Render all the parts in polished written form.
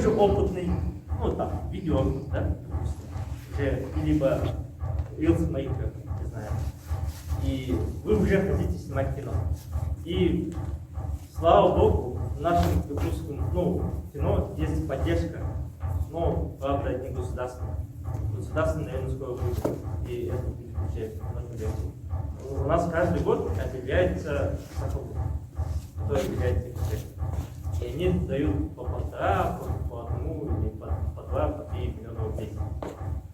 же опытный, ну там, видео, да, уже, либо рилс мейкер, не знаю, и вы уже хотите снимать кино. И слава богу, в нашем русском, кино есть поддержка, но, правда, не государственная. Государственная, наверное, скоро будет, и это будет уже много легче. У нас каждый год объявляется закупка, кто объявляет бюджет. И они дают по 1,5, по 1 или по 2, по 3 миллиона рублей.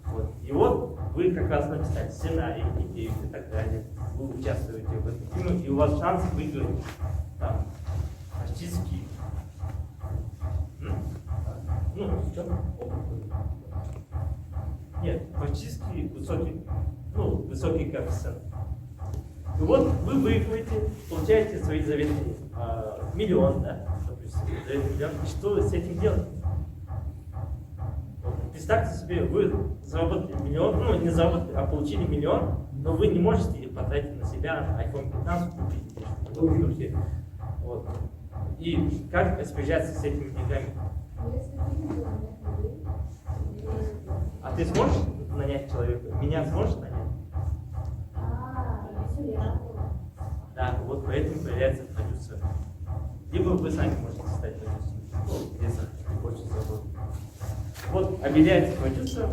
Вот. И вот вы как раз написали сценарий, идею и так далее. Вы участвуете в этом фильме, и у вас шанс выиграть там практически. Что? Нет, практически высокий коэффициент. И вот вы выигрываете, получаете свои заветные миллион, да, допустим, заветный миллион. И что вы с этим делаете? Вот, представьте себе, вы заработали миллион, не заработали, а получили миллион, но вы не можете потратить на себя iPhone 15 купить. Вот. И как распоряжаться с этими деньгами? А ты сможешь нанять человека? Меня сможешь нанять? Да, вот поэтому появляется продюсер. Либо вы сами можете стать продюсером, если больше заработать. Вот объявляется продюсер,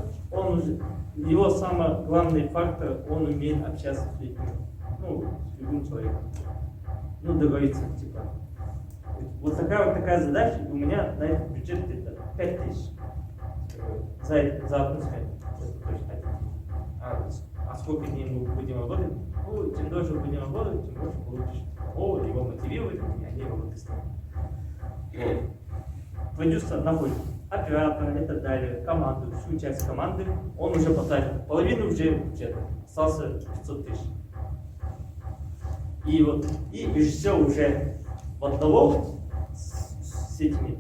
его самый главный фактор, он умеет общаться с людьми, с любым человеком. Договориться, типа. Вот такая задача, и у меня на этот бюджет где-то 5000 за одну смену. А сколько дней мы будем работать? Чем дольше мы будем работать, тем больше получишь. Его мотивирует, и они его выпускают. Вот. Продюсер находит оператора и так далее, команду, всю часть команды, он уже потратил половину уже бюджета, остался 500 000. И режиссер уже в одного с этими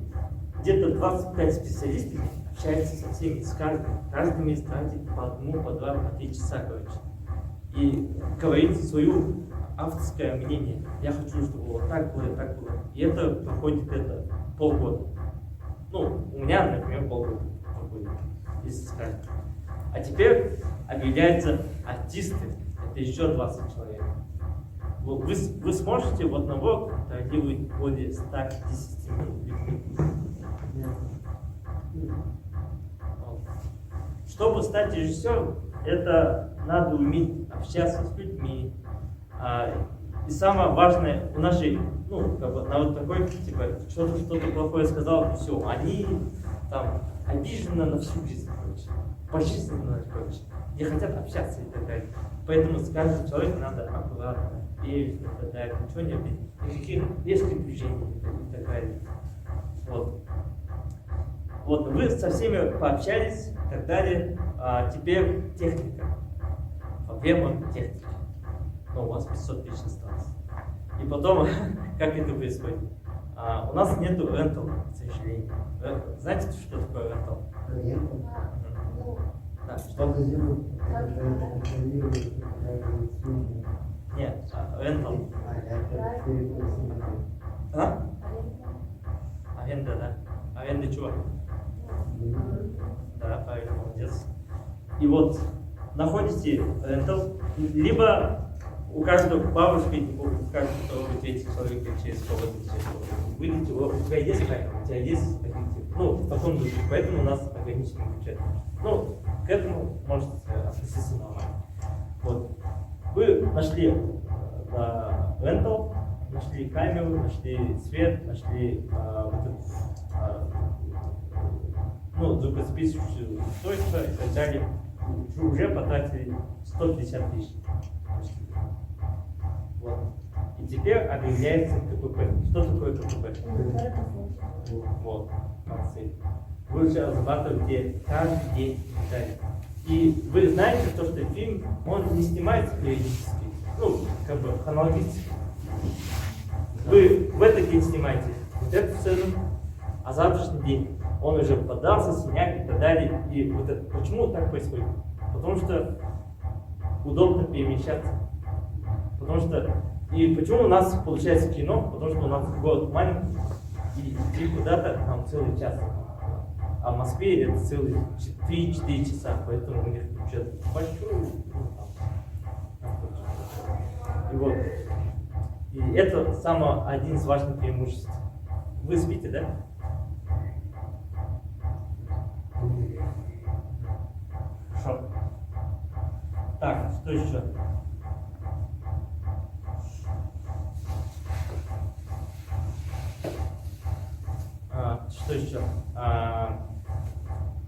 где-то 25 специалистами общается со всеми, с каждым из тратит по 1, по 2, по 3 часа, короче. И говорит свое авторское мнение. Я хочу, чтобы вот так было, так было. И это проходит полгода. У меня, например, полгода проходит, если сказать. А теперь объявляются артисты. Это еще 20 человек. Вы сможете в одного делать более 110 людьми. Чтобы стать режиссером, это надо уметь общаться с людьми. И самое важное, у нас же, народ такой, типа, что-то плохое сказал, и все, они там обижены на всю жизнь, короче, пожизненно, короче, не хотят общаться и так далее. Поэтому с каждым человеком надо аккуратно, бережно и так далее, ничего не обидеть, никаких резких движений и так далее. Вот, вы со всеми пообщались и так далее, теперь техника, проблема техники. У вас 500 000 осталось. И потом, как это происходит? У нас нету рентал, к сожалению. Знаете, что такое рентал? Да, что? Нет, рентал. Аренда, да. Аренда чего? Да, правильно, молодец. И вот, находите рентал, либо у каждого бабушки, у каждого третьего человека через полгода, выйдите, у тебя есть камера, у тебя есть объектив. Потом будет, поэтому у нас ограниченный бюджет. К этому можете относиться нормально. Вот. Вы нашли рентал, нашли камеру, нашли свет, нашли звукозаписывающую устройство и так далее. Уже потратили 150 000. Вот. И теперь объявляется КПП. Что такое КПП? Вот, молодцы. Вы уже разрабатываете каждый день. И вы знаете, что фильм, он не снимается периодически, хронологически. Вы в этот день снимаете вот эту сцену, а завтрашний день он уже подался, снять и так далее. И вот это, почему так происходит? Потому что удобно перемещаться. И почему у нас получается кино? Потому что у нас город маленький, и идти куда-то нам целый час. А в Москве это целых 3-4 часа, поэтому у них бюджет большой. И вот. И это самое один из важных преимуществ. Вы спите, да? Хорошо. Так, что еще? Что еще?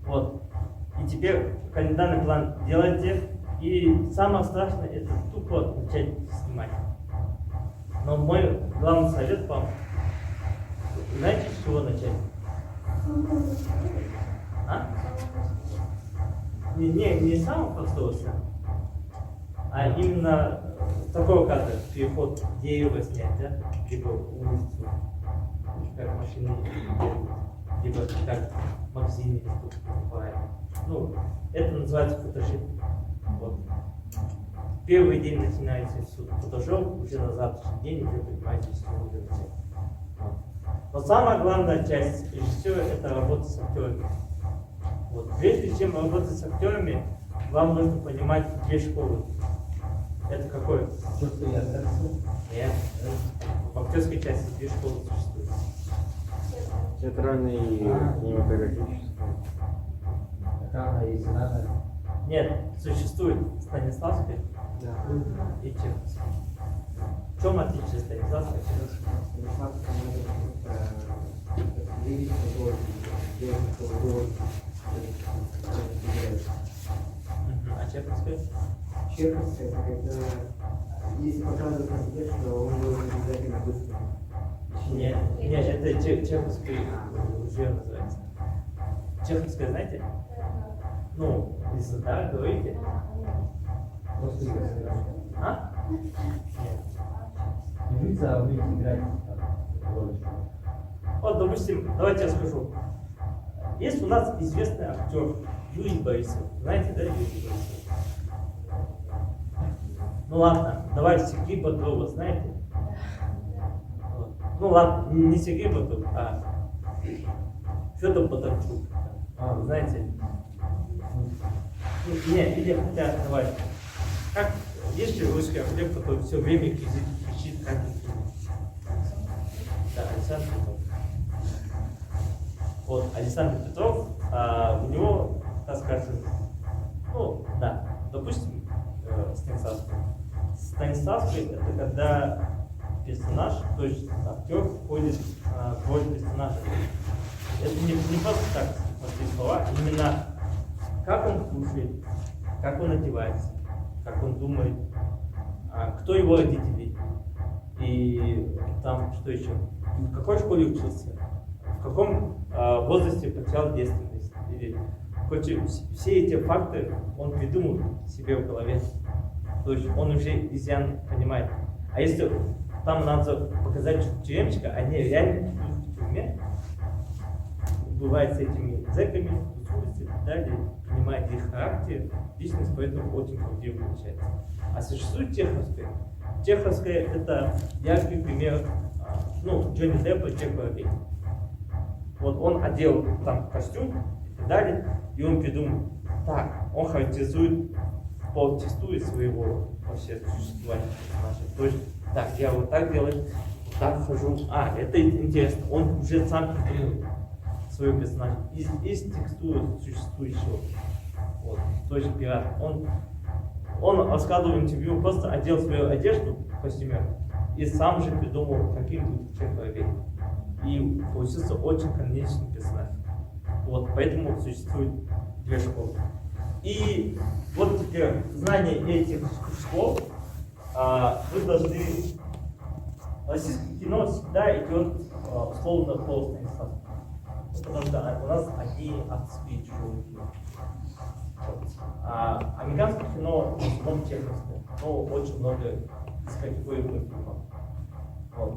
Вот. И теперь календарный план делайте. И самое страшное это тупо начать снимать. Но мой главный совет вам, знаете, с чего начать? А? Не самого простого сна, а именно такого кадра, переход дерева снять, да? Либо улицу, как машины едут, либо как в магазине покупают. Ну, это называется фотошоп. Вот. Первый день начинается фотошоп, уже на завтрашний день уже понимаете, что нужно начать. Вот. Но самая главная часть режиссера – это работа с актерами. Вот. Прежде чем работать с актерами, вам нужно понимать две школы. Это какое? Нет. В актерской части две школы существуют. Театральный и кинематографический. Нет, существует Станиславская и Чеховская. В чем отличие Станиславской? А Чеховская? Чеховская, это когда, если показывают на себе, что он должен обязательно быстро. Нет, это Чеховская уже называется. Чеховская, знаете? Ну, если да, говорите. Просто играть. А? Нет. Движется, а вы играете там. Вот, допустим, давайте я скажу. Есть у нас известный актер Юрий Борисов. Знаете, да, Юрий Борисов? Ну ладно, давайте Сергей Бодрова, знаете? Вот. Ну ладно, не Сергей Бодров, а Федор Бондарчук. Знаете? Не, или хотя, давайте. Как есть же русский актер, который все время кричит, как и фильм? Да, Александр Петров. Вот, Александр Петров, у него, так скажем, ну, да, допустим, Станиславский. Станиславский – это когда персонаж, то есть актер входит в роль персонажа. Это не просто так, простые слова, именно как он кушает, как он одевается, как он думает, кто его родители, и там что еще, в какой школе учился, в каком возрасте потерял девственность. Или, короче, все эти факты он придумал себе в голове. То есть он уже изъян понимает. А если там надо показать тюремщика, они реально в тюрьме, бывает с этими зэками, и так далее, понимает их характер, личность, поэтому очень правдиво получается. А существует Чеховская. Чеховская – это яркий пример, ну, Джонни Деппа и Джека Воробей. Вот он одел там костюм и так далее, и он придумал, так, он характеризует по текстуре своего вообще существования. То есть, так, я вот так делаю, вот так хожу. Это интересно, он уже сам придумал своего персонажа из текстуры существующего. Вот, то есть пират. Он рассказывал в интервью, просто одел свою одежду, костюмер, и сам же придумал, каким будет человек. И получился очень каноничный персонаж. Вот, поэтому существует две школы. И вот теперь знание этих школ вы должны... Российское кино всегда идет условно по Станиславскому. Потому что у нас одни авторские чужие фильмы. Американское кино в основном чеховское, но очень много из категории фильмов. Вот.